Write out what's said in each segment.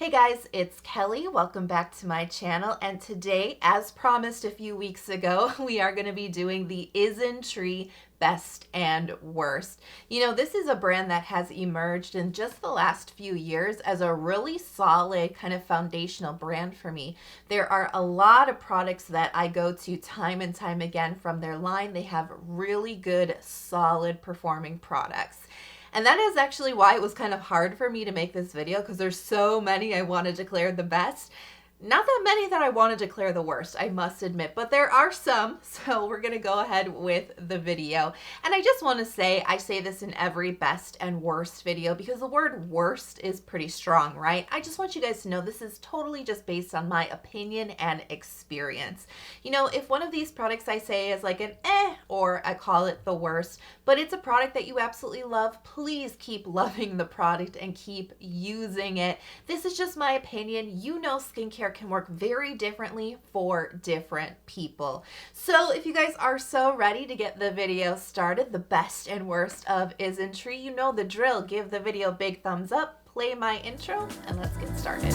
Hey guys, it's Kelly. Welcome back to my channel, and today, as promised a few weeks ago, we are going to be doing the Isntree Best and Worst. You know, this is a brand that has emerged in just the last few years as a really solid kind of foundational brand for me. There are a lot of products that I go to time and time again from their line. They have really good, solid performing products. And that is actually why it was kind of hard for me to make this video, because there's so many I want to declare the best. Not that many that I want to declare the worst, I must admit, but there are some, so we're going to go ahead with the video. And I just want to say, I say this in every best and worst video because the word worst is pretty strong, right? I just want you guys to know this is totally just based on my opinion and experience. You know, if one of these products I say is like an or I call it the worst, but it's a product that you absolutely love, please keep loving the product and keep using it. This is just my opinion. You know, skincare can work very differently for different people. So if you guys are so ready to get the video started, the best and worst of Isntree, you know the drill. Give the video a big thumbs up, play my intro, and let's get started.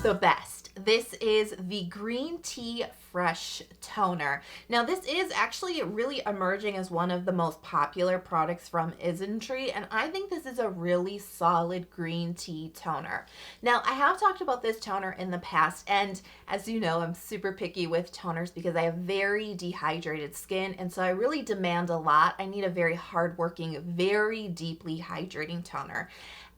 The best. This is the Green Tea Fresh Toner. Now, this is actually really emerging as one of the most popular products from Isntree, and I think this is a really solid green tea toner. Now, I have talked about this toner in the past, and as you know, I'm super picky with toners because I have very dehydrated skin, and so I really demand a lot. I need a very hardworking, very deeply hydrating toner.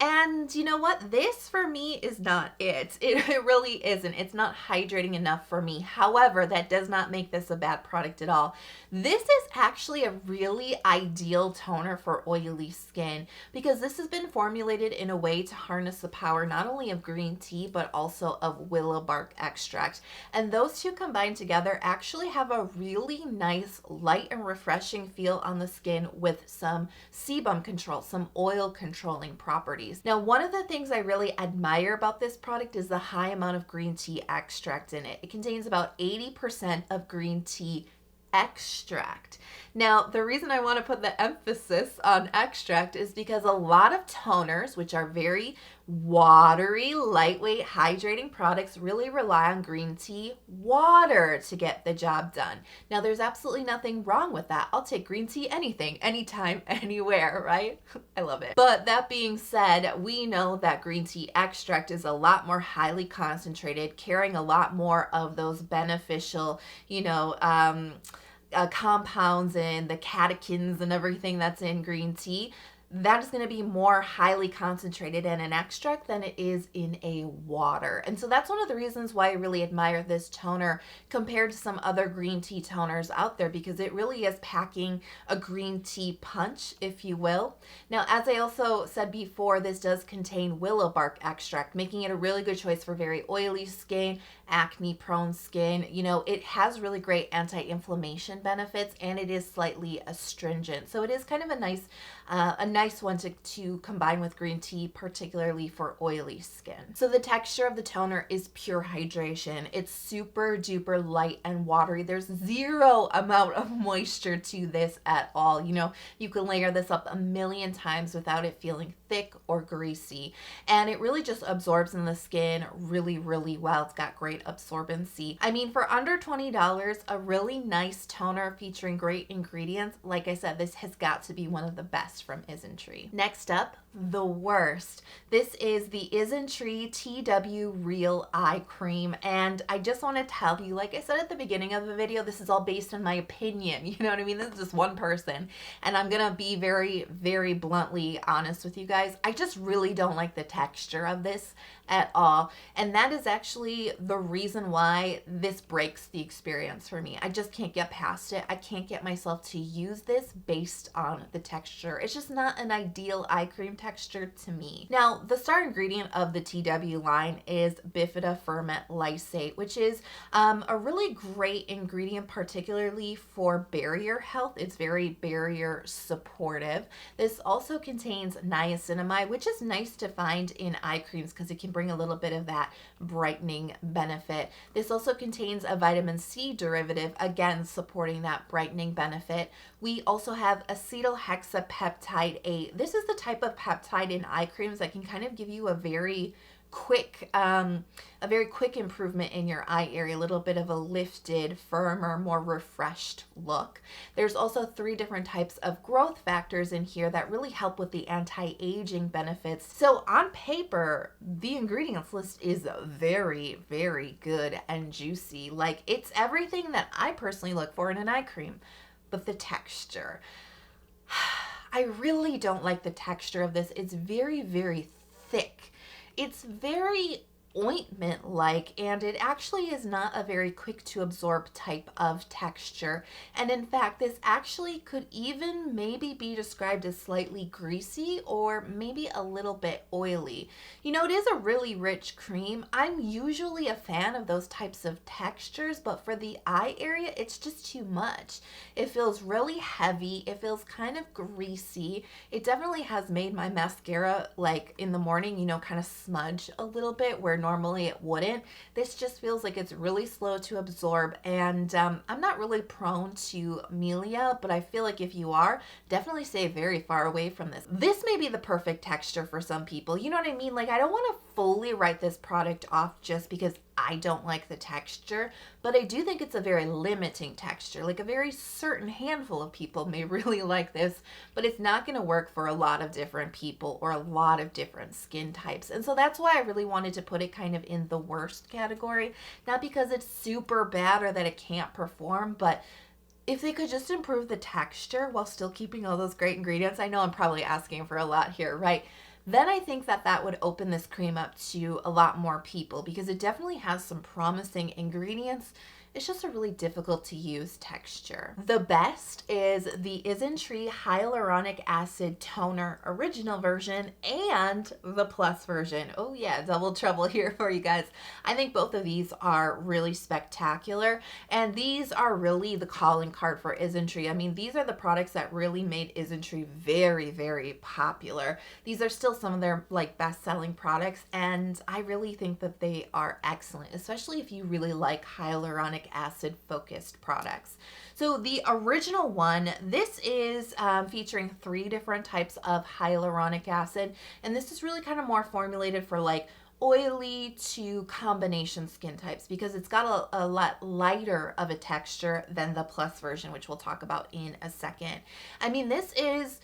And you know what? This for me is not it. It really isn't. It's not hydrating enough for me. However, that does not make this a bad product at all. This is actually a really ideal toner for oily skin because this has been formulated in a way to harness the power not only of green tea but also of willow bark extract. And those two combined together actually have a really nice light and refreshing feel on the skin with some sebum control, some oil controlling properties. Now, one of the things I really admire about this product is the high amount of green tea extract in it. It contains about 80% of green tea extract. Now, the reason I want to put the emphasis on extract is because a lot of toners, which are very watery, lightweight, hydrating products, really rely on green tea water to get the job done. Now, there's absolutely nothing wrong with that. I'll take green tea anything, anytime, anywhere, right? I love it. But that being said, we know that green tea extract is a lot more highly concentrated, carrying a lot more of those beneficial, compounds and the catechins and everything that's in green tea. That is going to be more highly concentrated in an extract than it is in a water. And so that's one of the reasons why I really admire this toner compared to some other green tea toners out there, because it really is packing a green tea punch, if you will. Now, as I also said before, this does contain willow bark extract, making it a really good choice for very oily skin, acne prone skin. You know, it has really great anti-inflammation benefits, and it is slightly astringent. So it is kind of a nice one to combine with green tea, particularly for oily skin. So the texture of the toner is pure hydration. It's super duper light and watery. There's zero amount of moisture to this at all. You know, you can layer this up a million times without it feeling thick or greasy. And it really just absorbs in the skin really, really well. It's got great absorbency. I mean, for under $20, a really nice toner featuring great ingredients, like I said, this has got to be one of the best from Isntree. Next up, the worst. This is the Isntree TW Real Eye Cream, and I just want to tell you, like I said at the beginning of the video, this is all based on my opinion. You know what I mean? This is just one person, and I'm gonna be very, very bluntly honest with you guys. I just really don't like the texture of this at all, and that is actually the reason why this breaks the experience for me. I just can't get past it. I can't get myself to use this based on the texture. It's just not an ideal eye cream texture to me. Now, the star ingredient of the TW line is Bifida ferment lysate, which is a really great ingredient, particularly for barrier health. It's very barrier supportive. This also contains niacinamide, which is nice to find in eye creams because it can bring a little bit of that brightening benefit. This also contains a vitamin C derivative, again supporting that brightening benefit. We also have acetyl hexapeptide 8. This is the type of peptide peptide in eye creams that can kind of give you a very quick improvement in your eye area, a little bit of a lifted, firmer, more refreshed look. There's also 3 different types of growth factors in here that really help with the anti-aging benefits. So on paper, the ingredients list is very, very good and juicy. Like, it's everything that I personally look for in an eye cream. But the texture, I really don't like the texture of this. It's very, very thick. It's very ointment-like, and it actually is not a very quick to absorb type of texture. And in fact, this actually could even maybe be described as slightly greasy or maybe a little bit oily. You know, it is a really rich cream. I'm usually a fan of those types of textures, but for the eye area, it's just too much. It feels really heavy. It feels kind of greasy. It definitely has made my mascara, like in the morning, you know, kind of smudge a little bit where normally it wouldn't. This just feels like it's really slow to absorb, and I'm not really prone to melia, but I feel like if you are, definitely stay very far away from this. This may be the perfect texture for some people, you know what I mean? Like, I don't want to fully write this product off just because I don't like the texture, but I do think it's a very limiting texture. Like, a very certain handful of people may really like this, but it's not going to work for a lot of different people or a lot of different skin types. And so that's why I really wanted to put it kind of in the worst category, not because it's super bad or that it can't perform, but if they could just improve the texture while still keeping all those great ingredients. I know I'm probably asking for a lot here, right? Then I think that that would open this cream up to a lot more people, because it definitely has some promising ingredients. It's just a really difficult to use texture. The best is the Isntree Hyaluronic Acid Toner Original version and the Plus version. Oh yeah, double trouble here for you guys. I think both of these are really spectacular, and these are really the calling card for Isntree. I mean, these are the products that really made Isntree very, very popular. These are still some of their like best-selling products, and I really think that they are excellent, especially if you really like hyaluronic acid focused products. So the original one, this is featuring 3 different types of hyaluronic acid, and this is really kind of more formulated for like oily to combination skin types, because it's got a lot lighter of a texture than the Plus version, which we'll talk about in a second. I mean, this is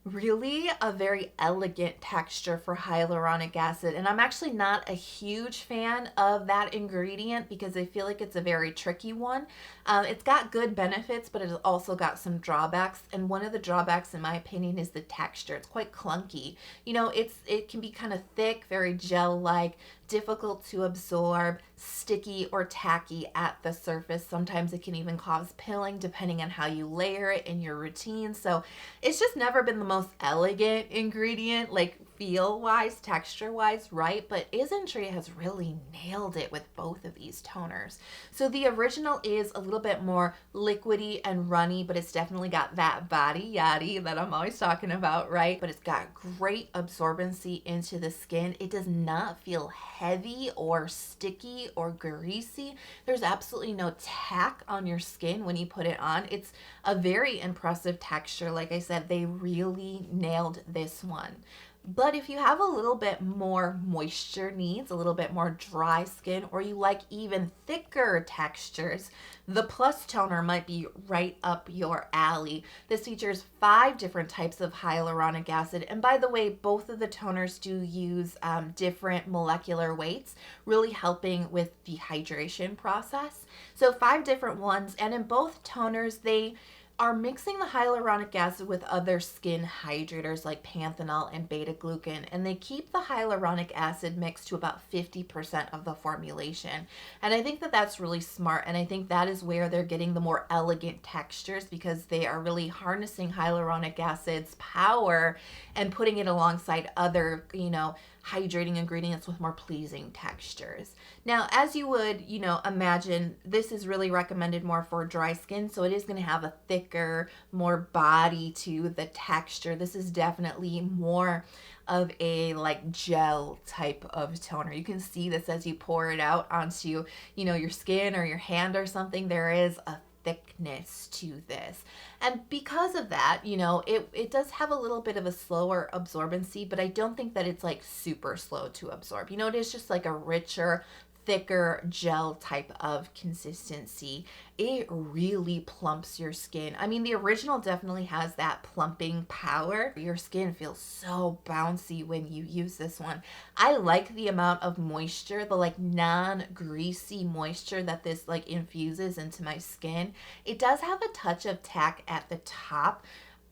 really a very elegant texture for hyaluronic acid, and I'm actually not a huge fan of that ingredient because I feel like it's a very tricky one. It's got good benefits, but it's also got some drawbacks, and one of the drawbacks in my opinion is the texture. It's quite clunky. You know, it can be kind of thick, very gel-like, difficult to absorb, sticky or tacky at the surface. Sometimes it can even cause pilling depending on how you layer it in your routine. So it's just never been the most elegant ingredient, like feel-wise, texture-wise, right? But Isntree has really nailed it with both of these toners. So the original is a little bit more liquidy and runny, but it's definitely got that body yaddy that I'm always talking about, right? But it's got great absorbency into the skin. It does not feel heavy or sticky or greasy. There's absolutely no tack on your skin when you put it on. It's a very impressive texture. Like I said, they really nailed this one. But if you have a little bit more moisture needs, a little bit more dry skin, or you like even thicker textures, the Plus toner might be right up your alley. This features 5 different types of hyaluronic acid. And by the way, both of the toners do use different molecular weights, really helping with the hydration process. So 5 different ones, and in both toners, they are mixing the hyaluronic acid with other skin hydrators like panthenol and beta-glucan, and they keep the hyaluronic acid mixed to about 50% of the formulation. And I think that that's really smart, and I think that is where they're getting the more elegant textures, because they are really harnessing hyaluronic acid's power and putting it alongside other, you know, hydrating ingredients with more pleasing textures. Now, as you would, you know, imagine, this is really recommended more for dry skin, so it is going to have a thicker, more body to the texture. This is definitely more of a like gel type of toner. You can see this as you pour it out onto, you know, your skin or your hand or something. There is a thickness to this. And because of that, you know, it does have a little bit of a slower absorbency, but I don't think that it's like super slow to absorb. You know, it is just like a richer, thicker gel type of consistency. It really plumps your skin. I mean, the original definitely has that plumping power. Your skin feels so bouncy when you use this one. I like the amount of moisture, the like non-greasy moisture that this like infuses into my skin. It does have a touch of tack at the top.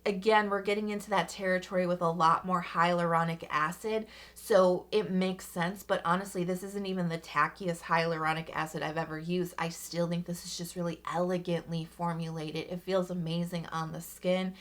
Again, we're getting into that territory with a lot more hyaluronic acid, so it makes sense. But honestly, this isn't even the tackiest hyaluronic acid I've ever used. I still think this is just really elegantly formulated. It feels amazing on the skin.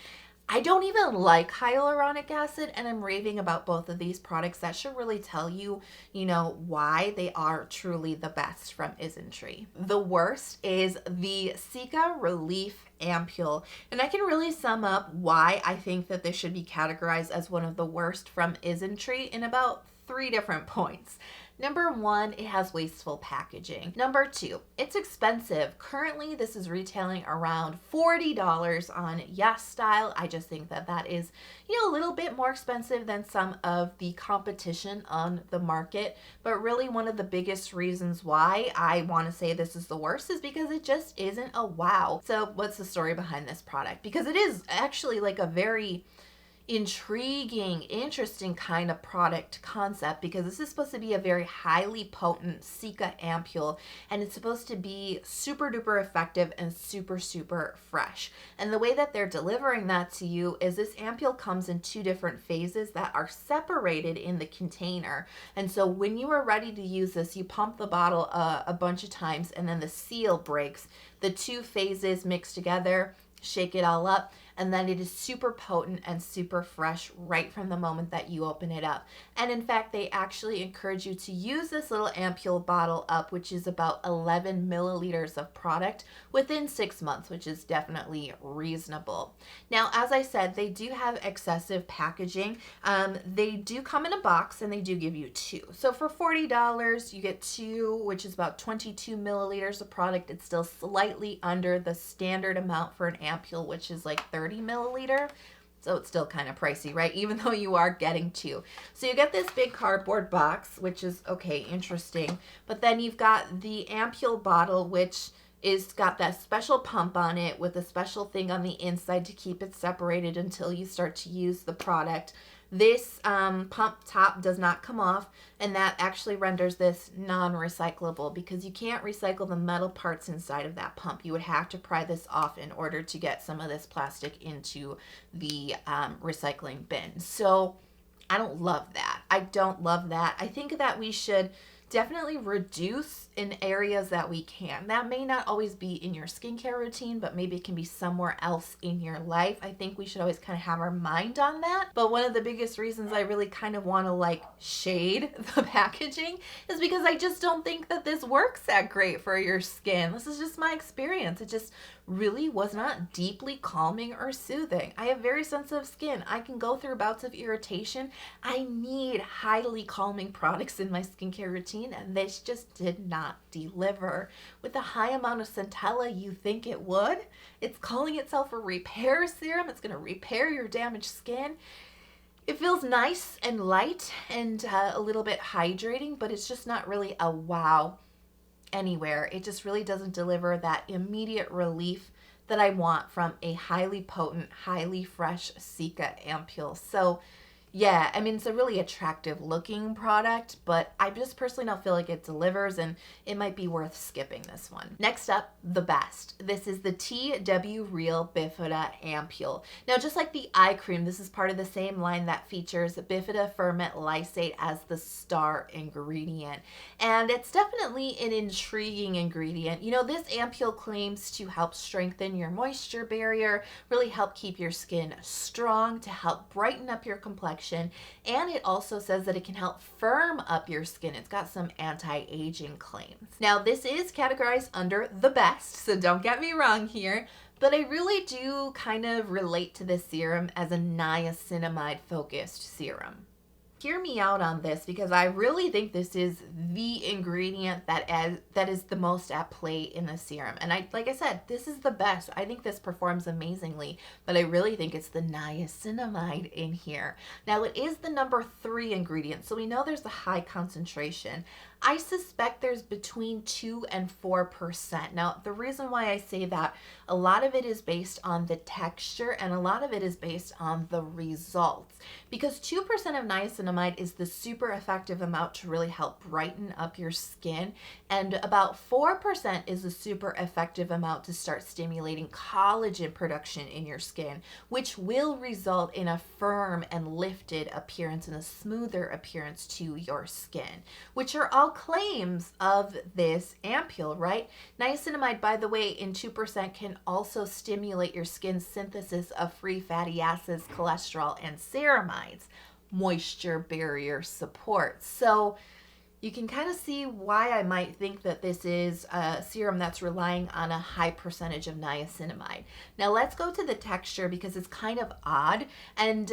I don't even like hyaluronic acid, and I'm raving about both of these products. That should really tell you, you know, why they are truly the best from Isntree. The worst is the Cica Relief Ampoule, and I can really sum up why I think that this should be categorized as one of the worst from Isntree in about 3 different points. Number 1, it has wasteful packaging. Number 2, it's expensive. Currently, this is retailing around $40 on Yes Style. I just think that that is, you know, a little bit more expensive than some of the competition on the market. But really, one of the biggest reasons why I want to say this is the worst is because it just isn't a wow. So what's the story behind this product? Because it is actually like a very intriguing, interesting kind of product concept, because this is supposed to be a very highly potent Cica ampoule, and it's supposed to be super duper effective and super fresh. And the way that they're delivering that to you is this ampoule comes in 2 different phases that are separated in the container. And so when you are ready to use this, you pump the bottle a bunch of times, and then the seal breaks. The 2 phases mix together, shake it all up, and then it is super potent and super fresh right from the moment that you open it up. And in fact, they actually encourage you to use this little ampoule bottle up, which is about 11 milliliters of product, within 6 months, which is definitely reasonable. Now, as I said, they do have excessive packaging. They do come in a box, and they do give you 2. So for $40, you get 2, which is about 22 milliliters of product. It's still slightly under the standard amount for an ampoule, which is like 30 milliliter. So it's still kind of pricey, right? Even though you are getting 2. So you get this big cardboard box, which is okay, interesting. But then you've got the ampoule bottle, which is got that special pump on it with a special thing on the inside to keep it separated until you start to use the product. This pump top does not come off, and that actually renders this non-recyclable, because you can't recycle the metal parts inside of that pump. You would have to pry this off in order to get some of this plastic into the recycling bin. So I don't love that. I don't love that. I think that we should definitely reduce in areas that we can. That may not always be in your skincare routine, but maybe it can be somewhere else in your life. I think we should always kind of have our mind on that. But one of the biggest reasons I really kind of want to like shade the packaging is because I just don't think that this works that great for your skin. This is just my experience. It just really was not deeply calming or soothing. I have very sensitive skin. I can go through bouts of irritation. I need highly calming products in my skincare routine, and this just did not deliver. With the high amount of centella you think it would, it's calling itself a repair serum. It's going to repair your damaged skin. It feels nice and light and a little bit hydrating, but it's just not really a wow anywhere. It just really doesn't deliver that immediate relief that I want from a highly potent, highly fresh Cica ampoule. So yeah, I mean, it's a really attractive looking product, but I just personally don't feel like it delivers, and it might be worth skipping this one. Next up, the best. This is the TW Real Bifida Ampoule. Now, just like the eye cream, this is part of the same line that features Bifida Ferment Lysate as the star ingredient. And it's definitely an intriguing ingredient. You know, this ampoule claims to help strengthen your moisture barrier, really help keep your skin strong, to help brighten up your complexion. And it also says that it can help firm up your skin. It's got some anti-aging claims. Now, this is categorized under the best, so don't get me wrong here, but I really do kind of relate to this serum as a niacinamide focused serum. Hear me out on this, because I really think this is the ingredient that is the most at play in the serum. And like I said, this is the best. I think this performs amazingly, but I really think it's the niacinamide in here. Now, it is the number 3 ingredient, so we know there's a high concentration. I suspect there's between 2 and 4%. Now, the reason why I say that, a lot of it is based on the texture and a lot of it is based on the results. Because 2% of niacinamide is the super effective amount to really help brighten up your skin, and about 4% is a super effective amount to start stimulating collagen production in your skin, which will result in a firm and lifted appearance and a smoother appearance to your skin, which are all claims of this ampoule, right? Niacinamide, by the way, in 2% can also stimulate your skin's synthesis of free fatty acids, cholesterol, and ceramides, moisture barrier support. So you can kind of see why I might think that this is a serum that's relying on a high percentage of niacinamide. Now let's go to the texture, because it's kind of odd, and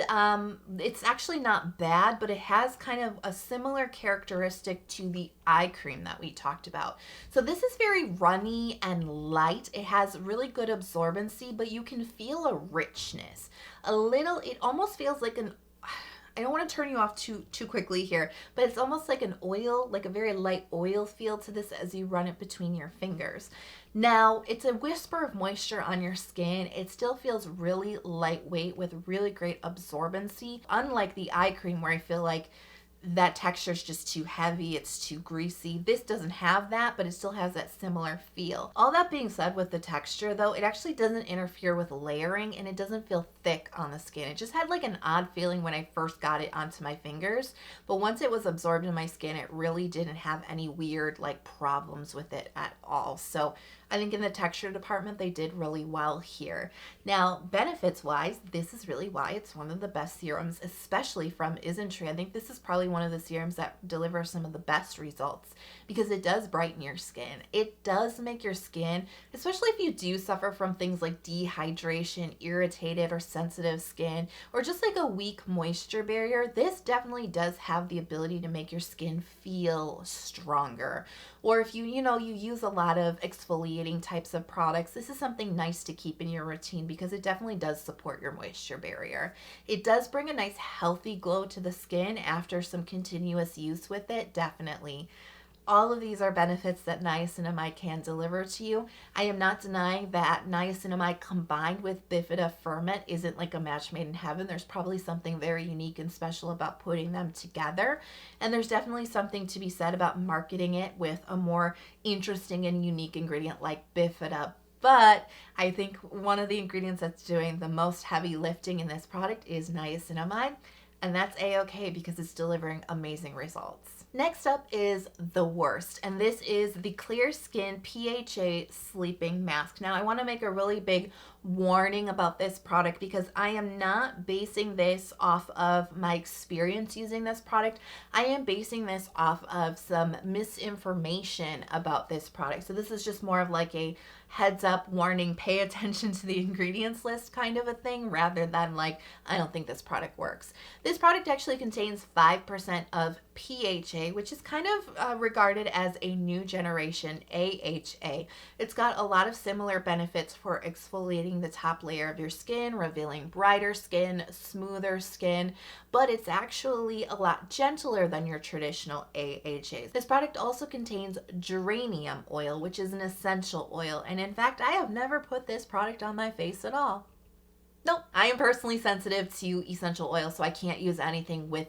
it's actually not bad, but it has kind of a similar characteristic to the eye cream that we talked about. So this is very runny and light. It has really good absorbency, but you can feel a richness. It almost feels like I don't want to turn you off too quickly here, but it's almost like an oil, like a very light oil feel to this as you run it between your fingers. Now, it's a whisper of moisture on your skin. It still feels really lightweight with really great absorbency, unlike the eye cream where I feel like that texture is just too heavy, it's too greasy. This doesn't have that, but it still has that similar feel. All that being said, with the texture though, it actually doesn't interfere with layering and it doesn't feel thick on the skin. It just had like an odd feeling when I first got it onto my fingers, but once it was absorbed in my skin, it really didn't have any weird like problems with it at all. So I think in the texture department, they did really well here. Now, benefits wise, this is really why it's one of the best serums, especially from Isntree. I think this is probably one of the serums that deliver some of the best results, because it does brighten your skin. It does make your skin, especially if you do suffer from things like dehydration, irritated or sensitive skin, or just like a weak moisture barrier, this definitely does have the ability to make your skin feel stronger. Or if you use a lot of exfoliating types of products, this is something nice to keep in your routine, because it definitely does support your moisture barrier. It does bring a nice healthy glow to the skin after some continuous use with it, definitely. All of these are benefits that niacinamide can deliver to you. I am not denying that niacinamide combined with Bifida ferment isn't like a match made in heaven. There's probably something very unique and special about putting them together. And there's definitely something to be said about marketing it with a more interesting and unique ingredient like Bifida. But I think one of the ingredients that's doing the most heavy lifting in this product is niacinamide. And that's a-okay, because it's delivering amazing results. Next up is the worst, and this is the Clear Skin PHA Sleeping Mask. Now, I want to make a really big warning about this product, because I am not basing this off of my experience using this product. I am basing this off of some misinformation about this product. So this is just more of like a heads up warning, pay attention to the ingredients list kind of a thing, rather than like, I don't think this product works. This product actually contains 5% of PHA, which is kind of regarded as a new generation AHA. It's got a lot of similar benefits for exfoliating the top layer of your skin, revealing brighter skin, smoother skin, but it's actually a lot gentler than your traditional AHAs. This product also contains geranium oil, which is an essential oil, and in fact, I have never put this product on my face at all. Nope, I am personally sensitive to essential oil, so I can't use anything with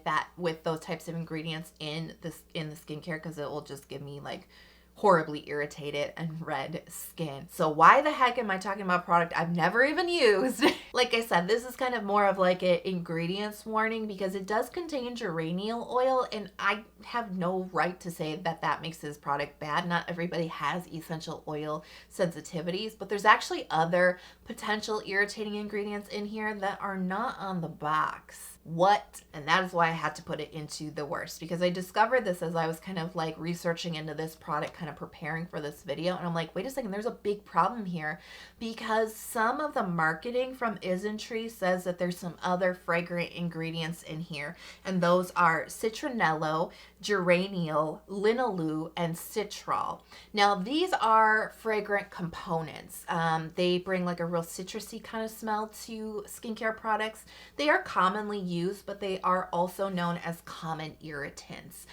those types of ingredients in the skincare, because it will just give me like horribly irritated and red skin. So why the heck am I talking about a product I've never even used? Like I said, this is kind of more of like an ingredients warning, because it does contain geranium oil, and I have no right to say that that makes this product bad. Not everybody has essential oil sensitivities, but there's actually other potential irritating ingredients in here that are not on the box. what? And that is why I had to put it into the worst, because I discovered this as I was kind of like researching into this product, kind of preparing for this video. And I'm like, wait a second, there's a big problem here, because some of the marketing from Isntree says that there's some other fragrant ingredients in here. And those are citronello, geraniol, linalool, and citral. Now, these are fragrant components. They bring like a real citrusy kind of smell to skincare products. They are commonly used, but they are also known as common irritants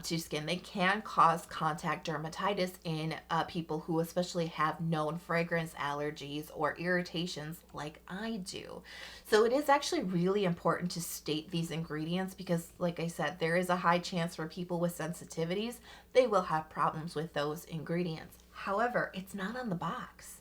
to skin. They can cause contact dermatitis in people who especially have known fragrance allergies or irritations like I do. So it is actually really important to state these ingredients because, like I said, there is a high chance for people with sensitivities, they will have problems with those ingredients. However, it's not on the box.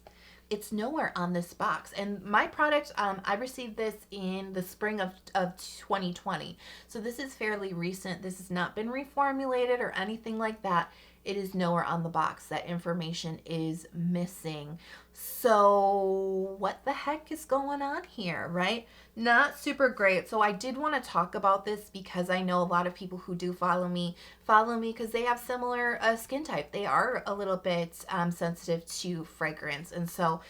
It's nowhere on this box. And my product, I received this in the spring of 2020. So this is fairly recent. This has not been reformulated or anything like that. It is nowhere on the box. That information is missing. So what the heck is going on here, right? Not super great. So I did want to talk about this because I know a lot of people who do follow me because they have similar skin type. They are a little bit sensitive to fragrance. And so,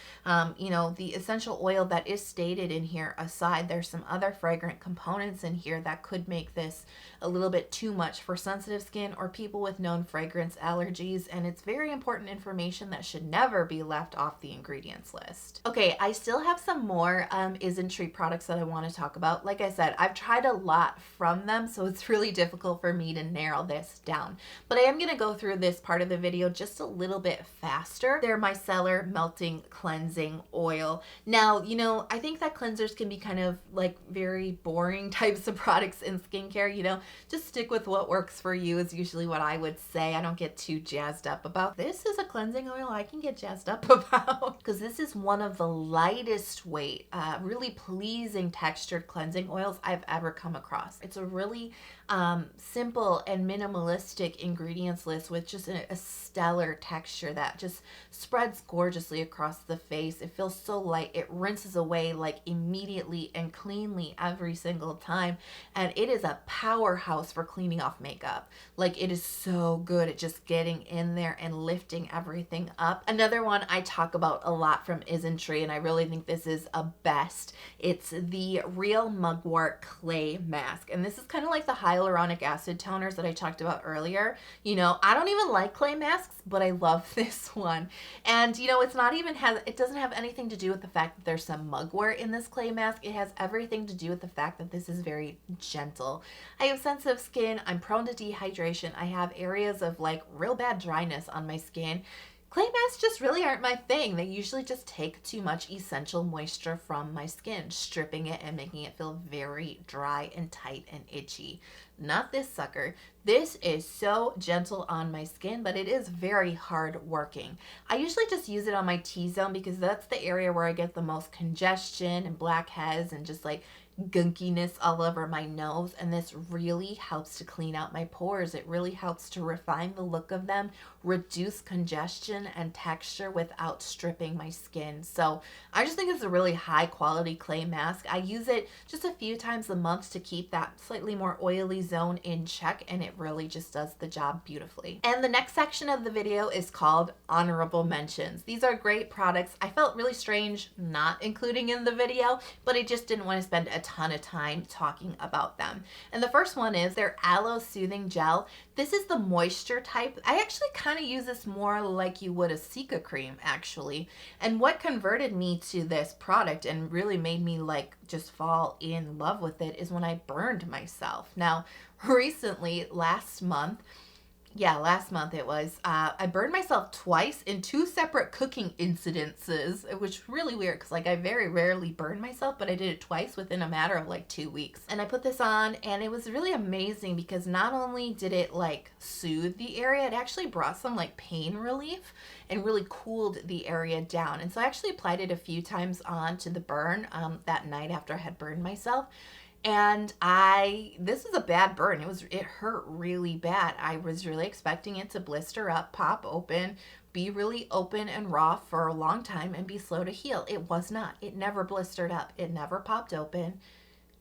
you know, the essential oil that is stated in here aside, there's some other fragrant components in here that could make this a little bit too much for sensitive skin or people with known fragrance allergies. And it's very important information that should never be left off the ingredients list. Okay, I still have some more Isntree products that I want to talk about. Like I said, I've tried a lot from them, so it's really difficult for me to narrow this down. But I am going to go through this part of the video just a little bit faster. They're Micellar Melting Cleansing Oil. Now, you know, I think that cleansers can be kind of like very boring types of products in skincare, you know. Just stick with what works for you is usually what I would say. I don't get too jazzed up about this is a cleansing oil I can get jazzed up about because this is one of the lightest weight, really pleasing textured cleansing oils I've ever come across. It's a really simple and minimalistic ingredients list with just a stellar texture that just spreads gorgeously across the face. It feels so light. It rinses away like immediately and cleanly every single time. And it is a powerhouse for cleaning off makeup. Like it is so good at just getting in there and lifting everything up. Another one I talk about a lot from Isntree, and I really think this is a best. It's the Real Mugwort Clay Mask. And this is kind of like the hyaluronic acid toners that I talked about earlier. You know, I don't even like clay masks, but I love this one. And you know, it doesn't have anything to do with the fact that there's some mugwort in this clay mask. It has everything to do with the fact that this is very gentle. I have sensitive skin. I'm prone to dehydration. I have areas of like real bad dryness on my skin. Clay masks just really aren't my thing. They usually just take too much essential moisture from my skin, stripping it and making it feel very dry and tight and itchy. Not this sucker. This is so gentle on my skin, but it is very hard working. I usually just use it on my T-zone because that's the area where I get the most congestion and blackheads and just like gunkiness all over my nose, and this really helps to clean out my pores. It really helps to refine the look of them, reduce congestion and texture without stripping my skin. So I just think it's a really high quality clay mask. I use it just a few times a month to keep that slightly more oily zone in check, and it really just does the job beautifully. And the next section of the video is called Honorable Mentions. These are great products. I felt really strange not including in the video, but I just didn't want to spend a ton of time talking about them. And the first one is their Aloe Soothing Gel. This is the moisture type. I actually kind of use this more like you would a Cica cream actually. And what converted me to this product and really made me like just fall in love with it is when I burned myself. Now, recently, last month it was, I burned myself twice in 2 separate cooking incidences, which was really weird because like I very rarely burn myself, but I did it twice within a matter of like 2 weeks. And I put this on and it was really amazing because not only did it like soothe the area, it actually brought some like pain relief and really cooled the area down. And so I actually applied it a few times on to the burn that night after I had burned myself. And this was a bad burn. It hurt really bad. I was really expecting it to blister up, pop open, be really open and raw for a long time and be slow to heal. It was not. It never blistered up. It never popped open.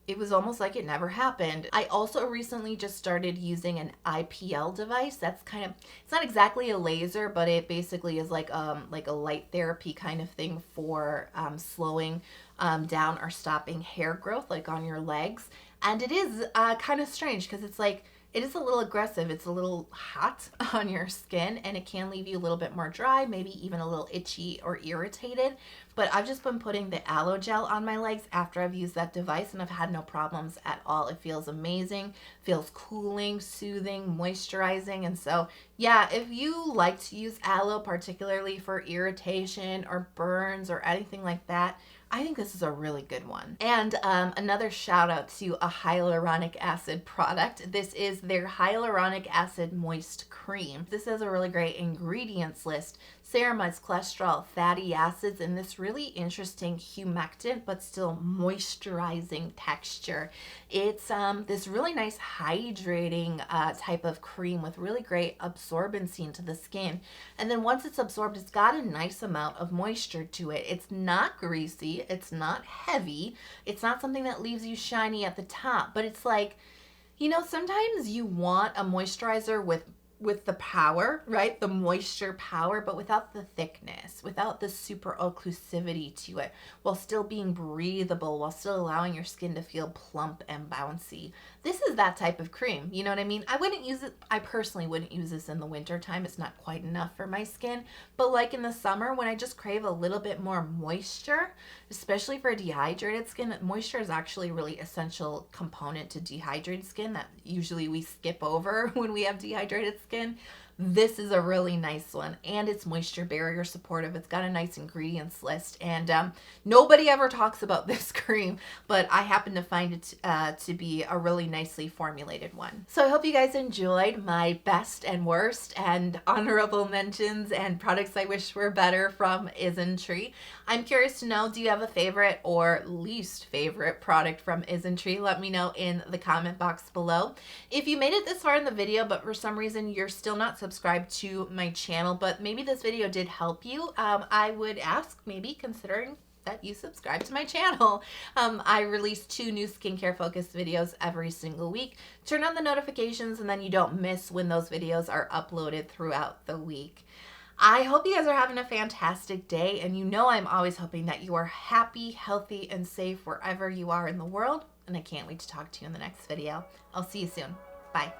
it was almost like it never happened. I also recently just started using an IPL device. That's kind of, it's not exactly a laser, but it basically is like a light therapy kind of thing for slowing down or stopping hair growth, like on your legs. And it is kind of strange because it's like, it is a little aggressive. It's a little hot on your skin and it can leave you a little bit more dry, maybe even a little itchy or irritated. But I've just been putting the aloe gel on my legs after I've used that device and I've had no problems at all. It feels amazing, feels cooling, soothing, moisturizing. And so, yeah, if you like to use aloe, particularly for irritation or burns or anything like that, I think this is a really good one. And another shout out to a hyaluronic acid product. This is their Hyaluronic Acid Moist Cream. This has a really great ingredients list. Ceramides, cholesterol, fatty acids, and this really interesting humectant but still moisturizing texture. It's this really nice hydrating type of cream with really great absorbency into the skin. And then once it's absorbed, it's got a nice amount of moisture to it. It's not greasy, it's not heavy, it's not something that leaves you shiny at the top, but it's like, you know, sometimes you want a moisturizer with the power, right? The moisture power, but without the thickness, without the super occlusivity to it, while still being breathable, while still allowing your skin to feel plump and bouncy. This is that type of cream, you know what I mean? I wouldn't use it, I personally wouldn't use this in the winter time. It's not quite enough for my skin, but like in the summer when I just crave a little bit more moisture, especially for dehydrated skin, moisture is actually a really essential component to dehydrated skin that usually we skip over when we have dehydrated skin. This is a really nice one, and it's moisture barrier supportive. It's got a nice ingredients list, and nobody ever talks about this cream, but I happen to find it to be a really nicely formulated one. So I hope you guys enjoyed my best and worst and honorable mentions and products I wish were better from Isntree. I'm curious to know, do you have a favorite or least favorite product from Isntree? Let me know in the comment box below. If you made it this far in the video, but for some reason you're still not subscribed to my channel, but maybe this video did help you, I would ask, maybe considering that you subscribe to my channel. I release 2 new skincare focused videos every single week. Turn on the notifications and then you don't miss when those videos are uploaded throughout the week. I hope you guys are having a fantastic day, and you know I'm always hoping that you are happy, healthy, and safe wherever you are in the world, and I can't wait to talk to you in the next video. I'll see you soon. Bye.